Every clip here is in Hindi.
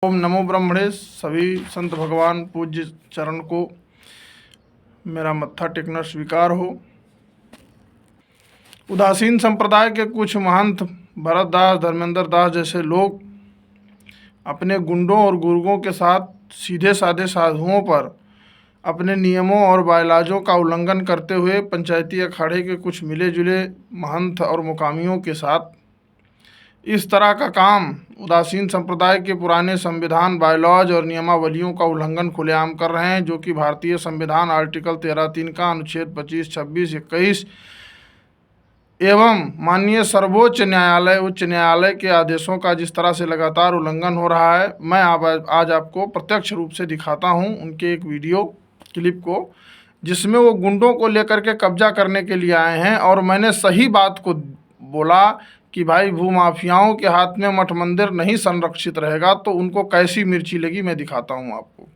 ओम नमो ब्रह्मणे। सभी संत भगवान पूज्य चरण को मेरा मत्था टेकना स्वीकार हो। उदासीन संप्रदाय के कुछ महंत भरत दास, धर्मेंद्र दास जैसे लोग अपने गुंडों और गुर्गों के साथ सीधे साधे साधुओं पर अपने नियमों और बायलाजों का उल्लंघन करते हुए पंचायती अखाड़े के कुछ मिले जुले महंत और मुकामियों के साथ इस तरह का काम उदासीन संप्रदाय के पुराने संविधान, बायलॉज और नियमावलियों का उल्लंघन खुलेआम कर रहे हैं, जो कि भारतीय संविधान आर्टिकल 13(3) का अनुच्छेद 25, 26, 21 एवं माननीय सर्वोच्च न्यायालय, उच्च न्यायालय के आदेशों का जिस तरह से लगातार उल्लंघन हो रहा है। मैं आज आपको प्रत्यक्ष रूप से दिखाता हूं उनके एक वीडियो क्लिप को, जिसमें वो गुंडों को लेकर के कब्जा करने के लिए आए हैं। और मैंने सही बात को बोला कि भाई भूमाफियाओं के हाथ में मठ मंदिर नहीं संरक्षित रहेगा तो उनको कैसी मिर्ची लगी, मैं दिखाता हूं आपको।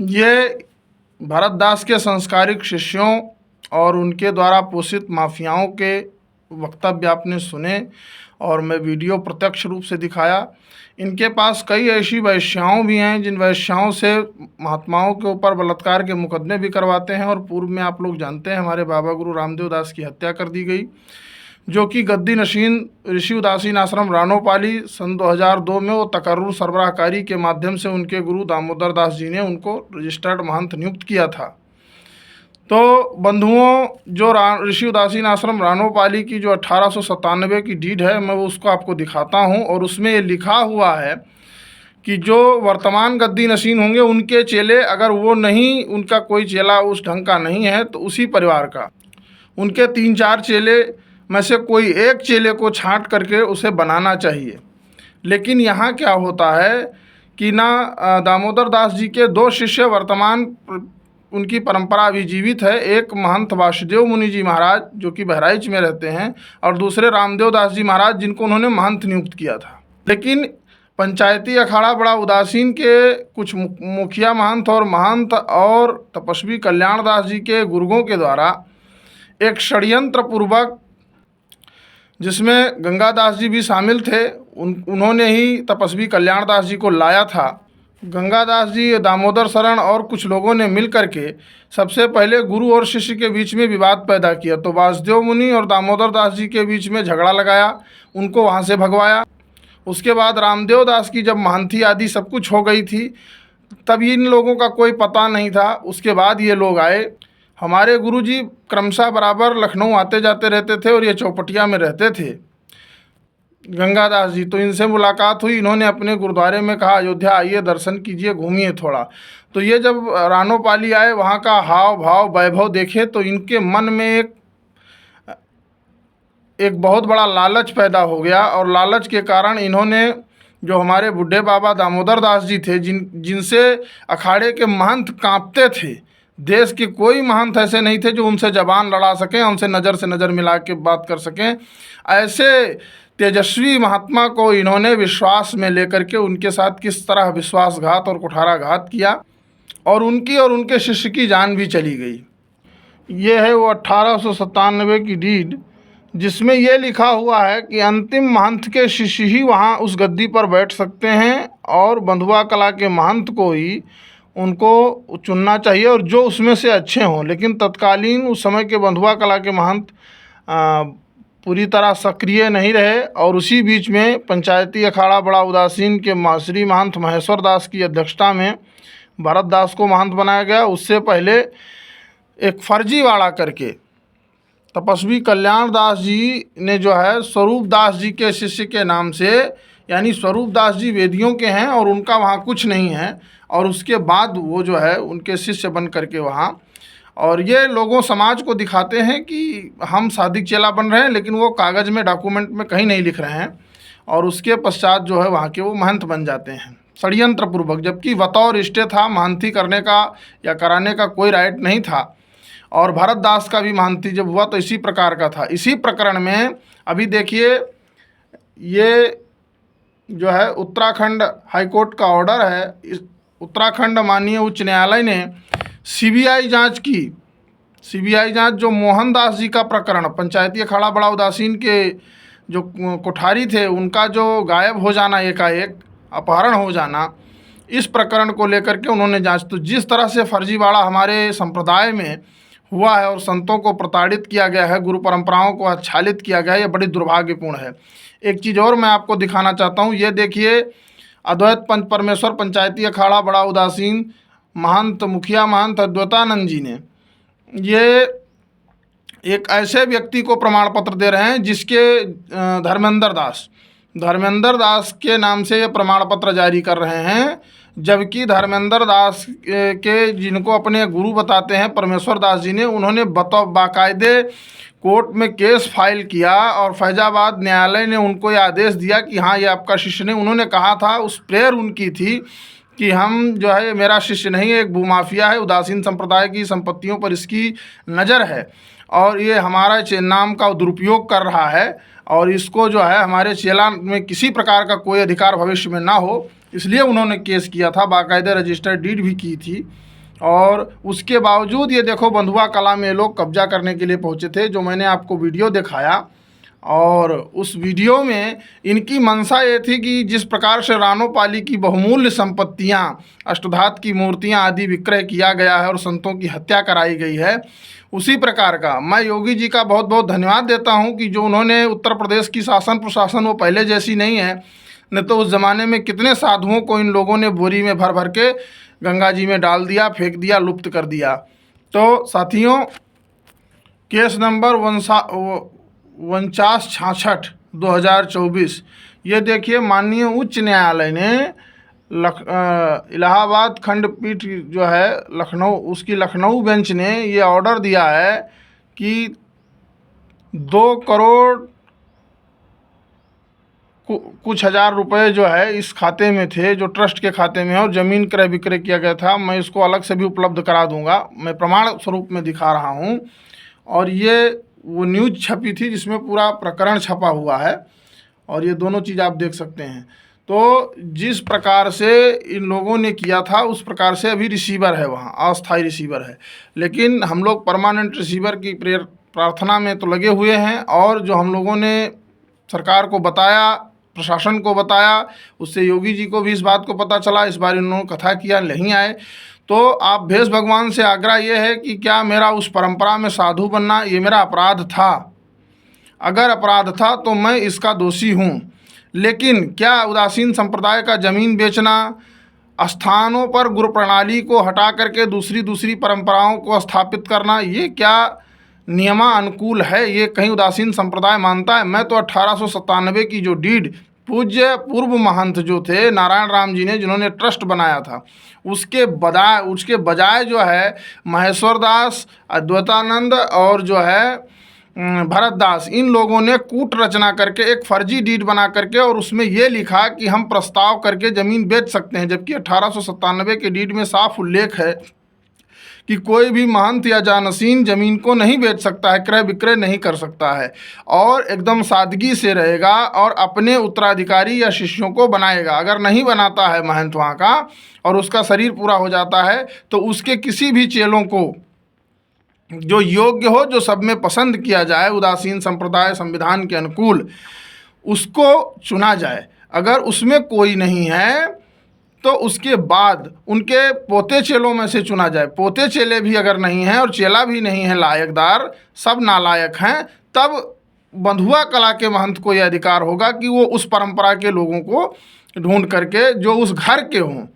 ये भरत दास के संस्कारिक शिष्यों और उनके द्वारा पोषित माफियाओं के वक्तव्य आपने सुने और मैं वीडियो प्रत्यक्ष रूप से दिखाया। इनके पास कई ऐसी वैश्याओं भी हैं जिन वैश्याओं से महात्माओं के ऊपर बलात्कार के मुकदमे भी करवाते हैं। और पूर्व में आप लोग जानते हैं हमारे बाबा गुरु रामदेव दास की हत्या कर दी गई, जो कि गद्दी नशीन ऋषि उदासीन आश्रम रानोपाली सन 2002 में वो तकर्रुर सरबराहकारी के माध्यम से उनके गुरु दामोदर दास जी ने उनको रजिस्टर्ड महंत नियुक्त किया था। तो बंधुओं, जो ऋषि उदासीन आश्रम रानोपाली की जो 1897 की डीड है, मैं वो उसको आपको दिखाता हूँ। और उसमें ये लिखा हुआ है कि जो वर्तमान गद्दी नशीन होंगे उनके चेले, अगर वो नहीं, उनका कोई चेला उस ढंग का नहीं है तो उसी परिवार का, उनके 3-4 चेले में से कोई एक चेले को छांट करके उसे बनाना चाहिए। लेकिन यहाँ क्या होता है कि ना दामोदर दास जी के 2 शिष्य वर्तमान उनकी परंपरा अभी जीवित है। एक महंत वासुदेव मुनि जी महाराज जो कि बहराइच में रहते हैं, और दूसरे रामदेव दास जी महाराज जिनको उन्होंने महंत नियुक्त किया था। लेकिन पंचायती अखाड़ा बड़ा उदासीन के कुछ मुखिया महंत और महंत और तपस्वी कल्याण दास जी के गुर्गों के द्वारा एक षड्यंत्र पूर्वक, जिसमें गंगादास जी भी शामिल थे, उन्होंने ही तपस्वी कल्याण दास जी को लाया था। गंगादास जी, दामोदर शरण और कुछ लोगों ने मिल करके सबसे पहले गुरु और शिष्य के बीच में विवाद पैदा किया। तो वासुदेव मुनि और दामोदर दास जी के बीच में झगड़ा लगाया, उनको वहाँ से भगवाया। उसके बाद रामदेव दास की जब महंती आदि सब कुछ हो गई थी, तब इन लोगों का कोई पता नहीं था। उसके बाद ये लोग आए। हमारे गुरुजी क्रमशः बराबर लखनऊ आते जाते रहते थे और ये चौपटिया में रहते थे, गंगादास जी। तो इनसे मुलाकात हुई, इन्होंने अपने गुरुद्वारे में कहा अयोध्या आइए, दर्शन कीजिए, घूमिए थोड़ा। तो ये जब रानोपाली आए, वहाँ का हाव भाव वैभव देखे तो इनके मन में एक बहुत बड़ा लालच पैदा हो गया। और लालच के कारण इन्होंने, जो हमारे बुढ़े बाबा दामोदर दास जी थे, जिनसे अखाड़े के महंत कांपते थे, देश के कोई महंत ऐसे नहीं थे जो उनसे जबान लड़ा सकें, उनसे नज़र से नज़र मिला के बात कर सकें। ऐसे तेजस्वी महात्मा को इन्होंने विश्वास में लेकर के उनके साथ किस तरह विश्वासघात और कुठाराघात किया, और उनकी और उनके शिष्य की जान भी चली गई। ये है वो 1897 की डीड, जिसमें ये लिखा हुआ है कि अंतिम महंत के शिष्य ही वहाँ उस गद्दी पर बैठ सकते हैं, और बंधुआ कला के महंत को ही उनको चुनना चाहिए, और जो उसमें से अच्छे हों। लेकिन तत्कालीन उस समय के बंधुआ कला के महंत पूरी तरह सक्रिय नहीं रहे। और उसी बीच में पंचायती अखाड़ा बड़ा उदासीन के श्री महंत महेश्वर दास की अध्यक्षता में भरत दास को महंत बनाया गया। उससे पहले एक फर्जीवाड़ा करके तपस्वी कल्याण दास जी ने जो है स्वरूप दास जी के शिष्य के नाम से यानी स्वरूप दास जी वेदियों के हैं और उनका वहाँ कुछ नहीं है, और उसके बाद वो जो है उनके शिष्य बन करके वहाँ, और ये लोगों समाज को दिखाते हैं कि हम सादिक चेला बन रहे हैं, लेकिन वो कागज़ में डॉक्यूमेंट में कहीं नहीं लिख रहे हैं, और उसके पश्चात जो है वहाँ के वो महंत बन जाते हैं षड्यंत्र पूर्वक, जबकि बतौर इष्टे था, महंती करने का या कराने का कोई राइट नहीं था। और भरत दास का भी महंती जब हुआ तो इसी प्रकार का था। इसी प्रकरण में अभी देखिए, ये जो है उत्तराखंड हाईकोर्ट का ऑर्डर है। इस उत्तराखंड माननीय उच्च न्यायालय ने सीबीआई जांच की। सीबीआई जांच जो मोहनदास जी का प्रकरण, पंचायती अखाड़ा बड़ा उदासीन के जो कोठारी थे, उनका जो गायब हो जाना, एकाएक अपहरण हो जाना, इस प्रकरण को लेकर के उन्होंने जांच। तो जिस तरह से फर्जीवाड़ा हमारे संप्रदाय में हुआ है और संतों को प्रताड़ित किया गया है, गुरु परंपराओं को आच्छादित किया गया है, यह बड़ी दुर्भाग्यपूर्ण है। एक चीज़ और मैं आपको दिखाना चाहता हूँ, ये देखिए, अद्वैत पंच परमेश्वर पंचायती अखाड़ा बड़ा उदासीन महंत मुखिया महंत अद्वैतानंद जी ने ये एक ऐसे व्यक्ति को प्रमाण पत्र दे रहे हैं जिसके धर्मेंद्र दास के नाम से ये प्रमाण पत्र जारी कर रहे हैं, जबकि धर्मेंद्र दास के जिनको अपने गुरु बताते हैं परमेश्वर दास जी ने, उन्होंने बाकायदे कोर्ट में केस फाइल किया और फैजाबाद न्यायालय ने उनको ये आदेश दिया कि हाँ, ये आपका शिष्य नहीं। उन्होंने कहा था, उस प्रेयर उनकी थी कि हम जो है, ये मेरा शिष्य नहीं है, एक भूमाफिया है, उदासीन संप्रदाय की संपत्तियों पर इसकी नज़र है और ये हमारा नाम का दुरुपयोग कर रहा है, और इसको जो है हमारे चेला में किसी प्रकार का कोई अधिकार भविष्य में ना हो, इसलिए उन्होंने केस किया था, बाकायदे रजिस्टर्ड डीड भी की थी। और उसके बावजूद ये देखो, बंधुआ कला में लोग कब्जा करने के लिए पहुंचे थे, जो मैंने आपको वीडियो दिखाया। और उस वीडियो में इनकी मंशा ये थी कि जिस प्रकार से रानोपाली की बहुमूल्य संपत्तियां, अष्टधात की मूर्तियां आदि विक्रय किया गया है और संतों की हत्या कराई गई है, उसी प्रकार का मैं योगी जी का बहुत बहुत धन्यवाद देता हूं कि जो उन्होंने उत्तर प्रदेश की शासन प्रशासन वो पहले जैसी नहीं है। नहीं तो उस ज़माने में कितने साधुओं को इन लोगों ने बोरी में भर भर के गंगा जी में डाल दिया, फेंक दिया, लुप्त कर दिया। तो साथियों, केस नंबर 4966/2024, ये देखिए, माननीय उच्च न्यायालय ने इलाहाबाद खंडपीठ जो है लखनऊ, उसकी लखनऊ बेंच ने ये ऑर्डर दिया है कि 2 करोड़ कुछ हज़ार रुपए जो है इस खाते में थे, जो ट्रस्ट के खाते में है, और ज़मीन क्रय विक्रय किया गया था। मैं इसको अलग से भी उपलब्ध करा दूंगा, मैं प्रमाण स्वरूप में दिखा रहा हूँ। और ये वो न्यूज़ छपी थी जिसमें पूरा प्रकरण छपा हुआ है, और ये दोनों चीज़ आप देख सकते हैं। तो जिस प्रकार से इन लोगों ने किया था, उस प्रकार से अभी रिसीवर है वहाँ, अस्थायी रिसीवर है, लेकिन हम लोग परमानेंट रिसीवर की प्रार्थना में तो लगे हुए हैं। और जो हम लोगों ने सरकार को बताया, प्रशासन को बताया, उससे योगी जी को भी इस बात को पता चला, इस बार इन्होंने कथा किया, नहीं आए। तो आप भेष भगवान से आग्रह ये है कि क्या मेरा उस परंपरा में साधु बनना ये मेरा अपराध था? अगर अपराध था तो मैं इसका दोषी हूँ, लेकिन क्या उदासीन संप्रदाय का ज़मीन बेचना, स्थानों पर गुरु प्रणाली को हटा करके दूसरी परंपराओं को स्थापित करना, ये क्या नियमानुकूल है? ये कहीं उदासीन संप्रदाय मानता है? मैं तो 1897 की जो डीड पूज्य पूर्व महंत जो थे नारायण राम जी ने, जिन्होंने ट्रस्ट बनाया था, उसके बजाय जो है महेश्वर दास, अद्वैतानंद और जो है भरत दास, इन लोगों ने कूट रचना करके एक फर्जी डीड बना करके और उसमें ये लिखा कि हम प्रस्ताव करके ज़मीन बेच सकते हैं, जबकि 1897 के डीड में साफ उल्लेख है कि कोई भी महंत या जानसीन ज़मीन को नहीं बेच सकता है, क्रय विक्रय नहीं कर सकता है, और एकदम सादगी से रहेगा और अपने उत्तराधिकारी या शिष्यों को बनाएगा। अगर नहीं बनाता है महंत वहाँ का और उसका शरीर पूरा हो जाता है, तो उसके किसी भी चेलों को जो योग्य हो, जो सब में पसंद किया जाए, उदासीन संप्रदाय संविधान के अनुकूल, उसको चुना जाए। अगर उसमें कोई नहीं है तो उसके बाद उनके पोते चेलों में से चुना जाए। पोते चेले भी अगर नहीं हैं और चेला भी नहीं है लायकदार, सब नालायक हैं, तब बंधुआ कला के महंत को यह अधिकार होगा कि वो उस परंपरा के लोगों को ढूंढ करके जो उस घर के हों।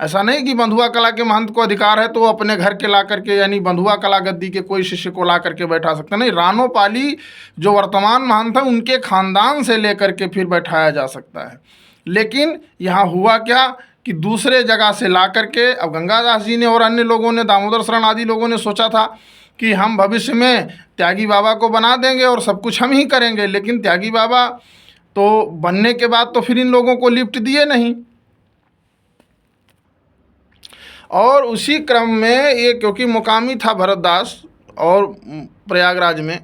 ऐसा नहीं कि बंधुआ कला के महंत को अधिकार है तो वो अपने घर के ला करके, यानी बंधुआ कला गद्दी के कोई शिष्य को ला करके बैठा सकता नहीं। रानोपाली जो वर्तमान महंत हैं, उनके खानदान से लेकर के फिर बैठाया जा सकता है। लेकिन यहाँ हुआ क्या कि दूसरे जगह से ला करके, अब गंगादास जी ने और अन्य लोगों ने, दामोदर शरण आदि लोगों ने सोचा था कि हम भविष्य में त्यागी बाबा को बना देंगे और सब कुछ हम ही करेंगे, लेकिन त्यागी बाबा तो बनने के बाद तो फिर इन लोगों को लिफ्ट दिए नहीं। और उसी क्रम में ये, क्योंकि मुकामी था भरतदास और प्रयागराज में,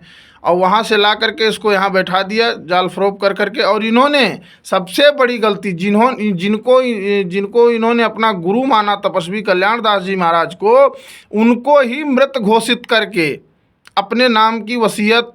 और वहाँ से ला करके इसको यहाँ बैठा दिया जाल फरोब कर करके। और इन्होंने सबसे बड़ी गलती, जिनको इन्होंने अपना गुरु माना तपस्वी कल्याण दास जी महाराज को, उनको ही मृत घोषित करके अपने नाम की वसीयत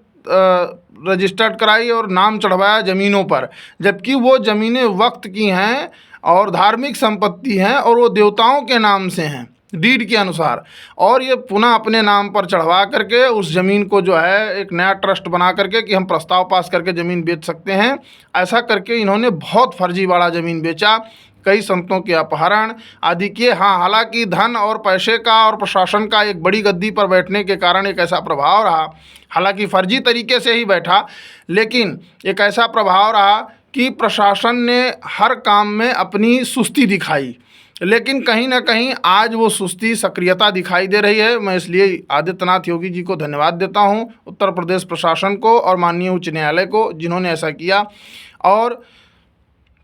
रजिस्टर्ड कराई और नाम चढ़वाया ज़मीनों पर, जबकि वो ज़मीनें वक्त की हैं और धार्मिक संपत्ति हैं और वो देवताओं के नाम से हैं डीड के अनुसार। और ये पुनः अपने नाम पर चढ़वा करके उस ज़मीन को जो है एक नया ट्रस्ट बना करके कि हम प्रस्ताव पास करके ज़मीन बेच सकते हैं, ऐसा करके इन्होंने बहुत फर्जीवाड़ा ज़मीन बेचा, कई संतों के अपहरण आदि किए। हाँ, हालांकि धन और पैसे का और प्रशासन का एक बड़ी गद्दी पर बैठने के कारण एक ऐसा प्रभाव रहा, हालांकि फर्जी तरीके से ही बैठा, लेकिन एक ऐसा प्रभाव रहा कि प्रशासन ने हर काम में अपनी सुस्ती दिखाई। लेकिन कहीं ना कहीं आज वो सुस्ती सक्रियता दिखाई दे रही है। मैं इसलिए आदित्यनाथ योगी जी को धन्यवाद देता हूँ, उत्तर प्रदेश प्रशासन को और माननीय उच्च न्यायालय को, जिन्होंने ऐसा किया। और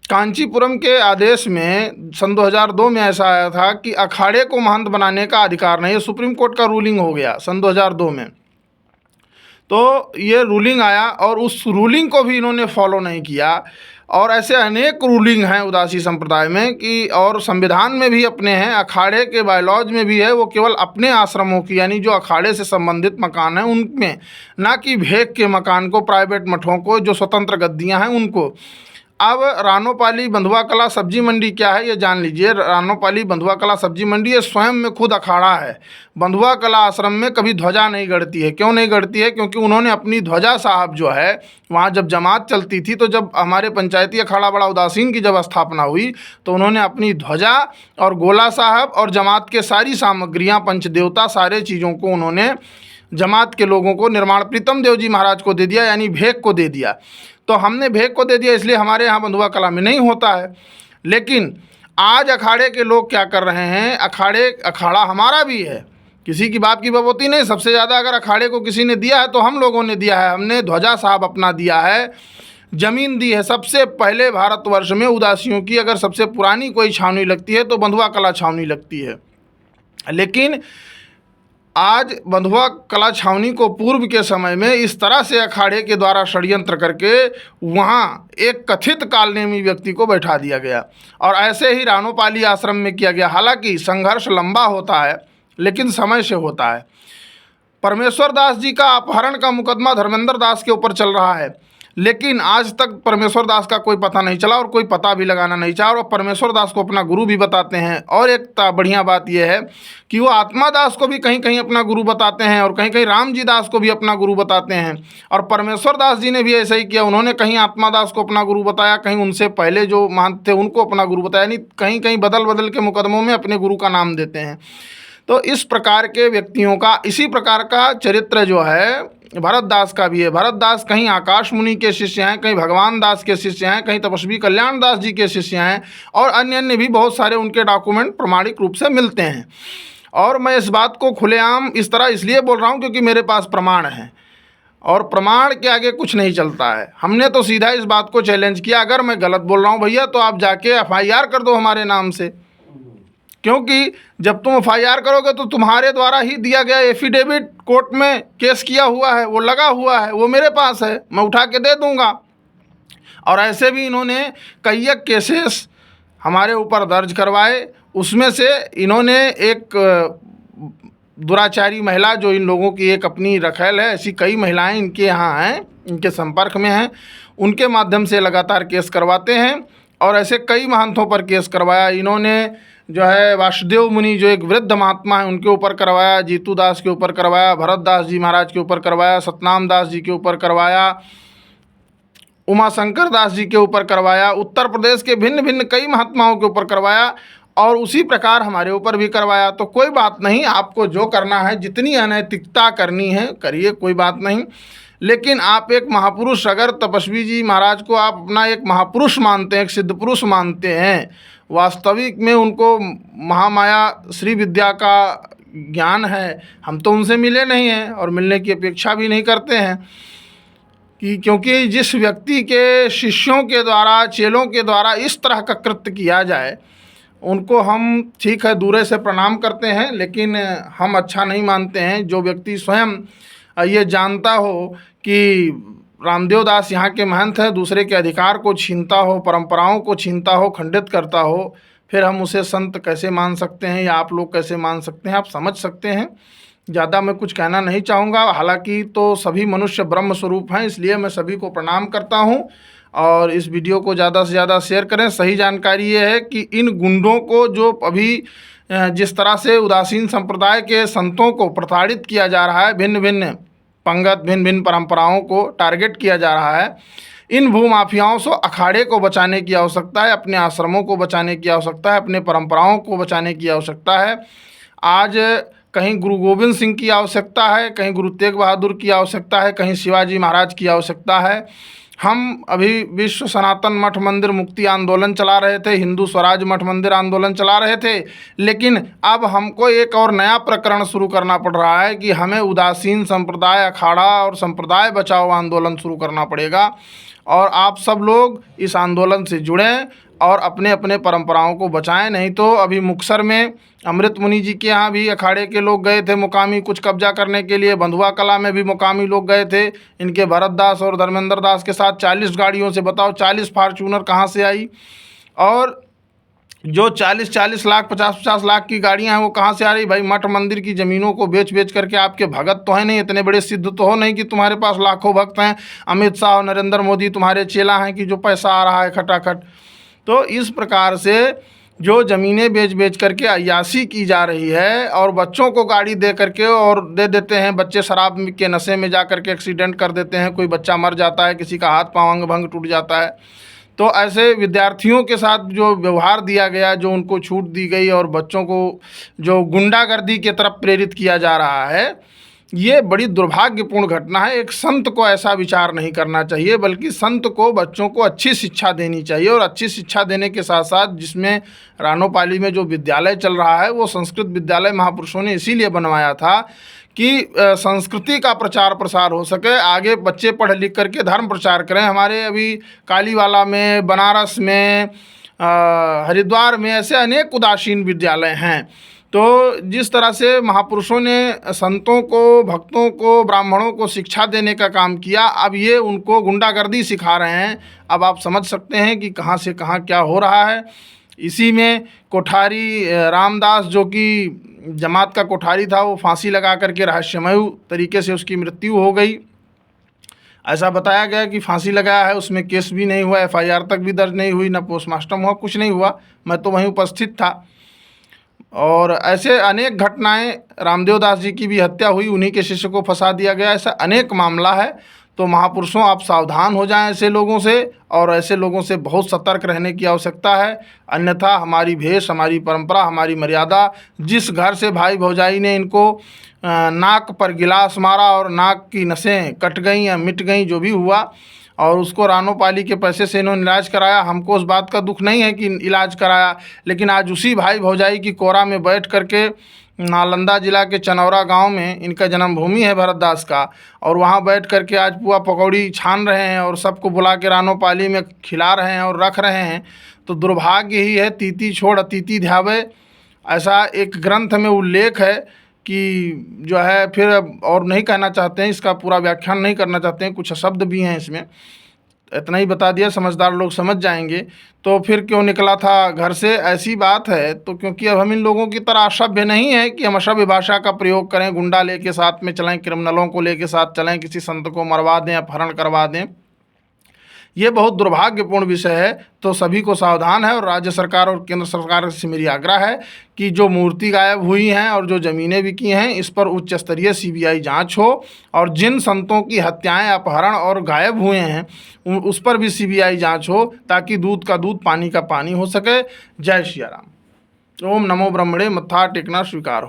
कांचीपुरम के आदेश में सन 2002 में ऐसा आया था कि अखाड़े को महंत बनाने का अधिकार नहीं है, सुप्रीम कोर्ट का रूलिंग हो गया सन 2002 में। तो ये रूलिंग आया और उस रूलिंग को भी इन्होंने फॉलो नहीं किया। और ऐसे अनेक रूलिंग हैं उदासी संप्रदाय में कि, और संविधान में भी अपने हैं, अखाड़े के बायलॉज में भी है, वो केवल अपने आश्रमों की, यानी जो अखाड़े से संबंधित मकान हैं उनमें, ना कि भेक के मकान को, प्राइवेट मठों को, जो स्वतंत्र गद्दियाँ हैं उनको। अब रानोपाली बंधुआ कला सब्जी मंडी क्या है ये जान लीजिए। रानोपाली बंधुआ कला सब्जी मंडी ये स्वयं में खुद अखाड़ा है। बंधुआ कला आश्रम में कभी ध्वजा नहीं गड़ती है। क्यों नहीं गड़ती है? क्योंकि उन्होंने अपनी ध्वजा साहब जो है, वहाँ जब जमात चलती थी, तो जब हमारे पंचायती अखाड़ा बड़ा उदासीन की जब स्थापना हुई, तो उन्होंने अपनी ध्वजा और गोला साहब और जमात के सारी सामग्रियाँ, पंचदेवता, सारे चीज़ों को उन्होंने जमात के लोगों को, निर्माण प्रीतम देव जी महाराज को दे दिया, यानी भेक को दे दिया। तो हमने भेक को दे दिया, इसलिए हमारे यहाँ बंधुआ कला में नहीं होता है। लेकिन आज अखाड़े के लोग क्या कर रहे हैं, अखाड़ा हमारा भी है, किसी की बाप की बपोती नहीं। सबसे ज़्यादा अगर अखाड़े को किसी ने दिया है तो हम लोगों ने दिया है। हमने ध्वजा साहब अपना दिया है, ज़मीन दी है। सबसे पहले भारतवर्ष में उदासियों की अगर सबसे पुरानी कोई छावनी लगती है तो बंधुआ कला छावनी लगती है। लेकिन आज बंधुआ कला छावनी को पूर्व के समय में इस तरह से अखाड़े के द्वारा षड्यंत्र करके वहाँ एक कथित कालनेमी व्यक्ति को बैठा दिया गया, और ऐसे ही रानोपाली आश्रम में किया गया। हालांकि संघर्ष लंबा होता है, लेकिन समय से होता है। परमेश्वर दास जी का अपहरण का मुकदमा धर्मेंद्र दास के ऊपर चल रहा है, लेकिन आज तक परमेश्वर दास का कोई पता नहीं चला और कोई पता भी लगाना नहीं चाहा, और परमेश्वर दास को अपना गुरु भी बताते हैं। और एक बढ़िया बात यह है कि वो आत्मा दास को भी कहीं कहीं अपना गुरु बताते हैं, और कहीं कहीं राम जी दास को भी अपना गुरु बताते हैं। और परमेश्वर दास जी ने भी ऐसा ही किया, उन्होंने कहीं आत्मा दास को अपना गुरु बताया, कहीं उनसे पहले जो महंत थे उनको अपना गुरु बताया, यानी कहीं कहीं बदल बदल के मुकदमों में अपने गुरु का नाम देते हैं। तो इस प्रकार के व्यक्तियों का, इसी प्रकार का चरित्र जो है भरत दास का भी है। भरत दास कहीं आकाश मुनि के शिष्य हैं, कहीं भगवान दास के शिष्य हैं, कहीं तपस्वी कल्याण दास जी के शिष्य हैं, और अन्य अन्य भी बहुत सारे उनके डॉक्यूमेंट प्रमाणिक रूप से मिलते हैं। और मैं इस बात को खुलेआम इस तरह इसलिए बोल रहा हूँ क्योंकि मेरे पास प्रमाण है, और प्रमाण के आगे कुछ नहीं चलता है। हमने तो सीधा इस बात को चैलेंज किया, अगर मैं गलत बोल रहा हूँ भैया तो आप जाके FIR कर दो हमारे नाम से, क्योंकि जब तुम FIR करोगे तो तुम्हारे द्वारा ही दिया गया एफिडेविट कोर्ट में केस किया हुआ है, वो लगा हुआ है, वो मेरे पास है, मैं उठा के दे दूंगा। और ऐसे भी इन्होंने कई केसेस हमारे ऊपर दर्ज करवाए। उसमें से इन्होंने एक दुराचारी महिला, जो इन लोगों की एक अपनी रखेल है, ऐसी कई महिलाएं इनके यहाँ हैं, इनके संपर्क में हैं, उनके माध्यम से लगातार केस करवाते हैं। और ऐसे कई महंतों पर केस करवाया इन्होंने। जो है वासुदेव मुनि, जो एक वृद्ध महात्मा है, उनके ऊपर करवाया, जीतू दास के ऊपर करवाया, भरत दास जी महाराज के ऊपर करवाया, सतनाम दास जी के ऊपर करवाया, उमा शंकर दास जी के ऊपर करवाया, उत्तर प्रदेश के भिन्न भिन्न कई महात्माओं के ऊपर करवाया, और उसी प्रकार हमारे ऊपर भी करवाया। तो कोई बात नहीं, आपको जो करना है, जितनी अनैतिकता करनी है करिए, कोई बात नहीं। लेकिन आप एक महापुरुष, अगर तपस्वी जी महाराज को आप अपना एक महापुरुष मानते हैं, एक सिद्ध पुरुष मानते हैं, वास्तविक में उनको महामाया श्री विद्या का ज्ञान है, हम तो उनसे मिले नहीं हैं और मिलने की अपेक्षा भी नहीं करते हैं, कि क्योंकि जिस व्यक्ति के शिष्यों के द्वारा, चेलों के द्वारा इस तरह का कृत्य किया जाए, उनको हम ठीक है दूर से प्रणाम करते हैं, लेकिन हम अच्छा नहीं मानते हैं। जो व्यक्ति स्वयं ये जानता हो कि रामदेव दास यहाँ के महंत हैं, दूसरे के अधिकार को छीनता हो, परंपराओं को छीनता हो, खंडित करता हो, फिर हम उसे संत कैसे मान सकते हैं, या आप लोग कैसे मान सकते हैं? आप समझ सकते हैं। ज़्यादा मैं कुछ कहना नहीं चाहूँगा। हालांकि तो सभी मनुष्य ब्रह्म स्वरूप हैं, इसलिए मैं सभी को प्रणाम करता हूँ। और इस वीडियो को ज़्यादा से ज़्यादा शेयर करें। सही जानकारी ये है कि इन गुंडों को जो अभी जिस तरह से उदासीन संप्रदाय के संतों को प्रताड़ित किया जा रहा है, भिन्न भिन्न पंगत, भिन्न भिन्न परंपराओं को टारगेट किया जा रहा है, इन भूमाफियाओं से अखाड़े को बचाने की आवश्यकता है, अपने आश्रमों को बचाने की आवश्यकता है, अपने परंपराओं को बचाने की आवश्यकता है। आज कहीं गुरु गोविंद सिंह की आवश्यकता है, कहीं गुरु तेग बहादुर की आवश्यकता है, कहीं शिवाजी महाराज की आवश्यकता है। हम अभी विश्व सनातन मठ मंदिर मुक्ति आंदोलन चला रहे थे, हिंदू स्वराज मठ मंदिर आंदोलन चला रहे थे, लेकिन अब हमको एक और नया प्रकरण शुरू करना पड़ रहा है कि हमें उदासीन संप्रदाय अखाड़ा और संप्रदाय बचाओ आंदोलन शुरू करना पड़ेगा। और आप सब लोग इस आंदोलन से जुड़ें और अपने अपने परंपराओं को बचाएं। नहीं तो अभी मुक्तसर में अमृत मुनि जी के यहाँ भी अखाड़े के लोग गए थे मुकामी कुछ कब्जा करने के लिए, बंधुआ कला में भी मुकामी लोग गए थे इनके भरत दास और धर्मेंद्र दास के साथ 40 गाड़ियों से। बताओ 40 फार्चूनर कहाँ से आई? और जो 40-40 लाख 50-50 लाख की गाड़ियां हैं वो कहाँ से आ रही? भाई मठ मंदिर की ज़मीनों को बेच बेच करके आपके भगत तो है नहीं, इतने बड़े सिद्ध तो हो नहीं कि तुम्हारे पास लाखों भक्त हैं, अमित शाह और नरेंद्र मोदी तुम्हारे चेला हैं कि जो पैसा आ रहा है खटाखट। तो इस प्रकार से जो ज़मीनें बेच बेच करके अय्याशी की जा रही है और बच्चों को गाड़ी दे करके और दे देते हैं, बच्चे शराब के नशे में जा करके एक्सीडेंट कर देते हैं, कोई बच्चा मर जाता है, किसी का हाथ पाँव अंग भंग टूट जाता है। तो ऐसे विद्यार्थियों के साथ जो व्यवहार दिया गया, जो उनको छूट दी गई और बच्चों को जो गुंडागर्दी की तरफ प्रेरित किया जा रहा है, ये बड़ी दुर्भाग्यपूर्ण घटना है। एक संत को ऐसा विचार नहीं करना चाहिए, बल्कि संत को बच्चों को अच्छी शिक्षा देनी चाहिए। और अच्छी शिक्षा देने के साथ साथ जिसमें रानोपाली में जो विद्यालय चल रहा है वो संस्कृत विद्यालय महापुरुषों ने इसीलिए बनवाया था कि संस्कृति का प्रचार प्रसार हो सके, आगे बच्चे पढ़ लिख करके धर्म प्रचार करें। हमारे अभी कालीवाला में, बनारस में, हरिद्वार में ऐसे अनेक उदासीन विद्यालय हैं। तो जिस तरह से महापुरुषों ने संतों को, भक्तों को, ब्राह्मणों को शिक्षा देने का काम किया, अब ये उनको गुंडागर्दी सिखा रहे हैं। अब आप समझ सकते हैं कि कहाँ से कहाँ क्या हो रहा है। इसी में कोठारी रामदास, जो कि जमात का कोठारी था, वो फांसी लगा करके रहस्यमय तरीके से उसकी मृत्यु हो गई। ऐसा बताया गया कि फांसी लगाया है, उसमें केस भी नहीं हुआ, FIR तक भी दर्ज नहीं हुई, न पोस्टमार्टम हुआ, कुछ नहीं हुआ। मैं तो वहीं उपस्थित था। और ऐसे अनेक घटनाएं, रामदेव दास जी की भी हत्या हुई, उन्हीं के शिष्य को फंसा दिया गया, ऐसा अनेक मामला है। तो महापुरुषों, आप सावधान हो जाएं ऐसे लोगों से, और ऐसे लोगों से बहुत सतर्क रहने की आवश्यकता है। अन्यथा हमारी भेष, हमारी परंपरा, हमारी मर्यादा, जिस घर से भाई भौजाई ने इनको नाक पर गिलास मारा और नाक की नसें कट गई या मिट गई, जो भी हुआ, और उसको रानोपाली के पैसे से इन्होंने इलाज कराया, हमको उस बात का दुख नहीं है कि इलाज कराया। लेकिन आज उसी भाई भौजाई की कोरा में बैठ करके, नालंदा जिला के चनौरा गांव में इनका जन्मभूमि है भरत दास का, और वहां बैठ करके आज पुआ पकौड़ी छान रहे हैं और सबको बुला के रानोपाली में खिला रहे हैं और रख रहे हैं। तो दुर्भाग्य ही है। तीती छोड़ अतिथि ध्यावे, ऐसा एक ग्रंथ में उल्लेख है कि जो है, फिर और नहीं कहना चाहते हैं, इसका पूरा व्याख्यान नहीं करना चाहते हैं, कुछ शब्द भी हैं इसमें, इतना ही बता दिया, समझदार लोग समझ जाएंगे। तो फिर क्यों निकला था घर से, ऐसी बात है। तो क्योंकि अब हम इन लोगों की तरह असभ्य नहीं है कि हम असभ्य भाषा का प्रयोग करें, गुंडा लेके साथ में चलें, क्रिमिनलों को लेके साथ चलें, किसी संत को मरवा दें, अपहरण करवा दें। ये बहुत दुर्भाग्यपूर्ण विषय है। तो सभी को सावधान है। और राज्य सरकार और केंद्र सरकार से मेरी आग्रह है कि जो मूर्ति गायब हुई हैं और जो ज़मीनें बिकी हैं, इस पर उच्च स्तरीय CBI जांच हो, और जिन संतों की हत्याएं, अपहरण और गायब हुए हैं उस पर भी CBI जांच हो, ताकि दूध का दूध, पानी का पानी हो सके। जय श्री राम। ओम नमो ब्रह्मणे, मत्था टेकना स्वीकार हो।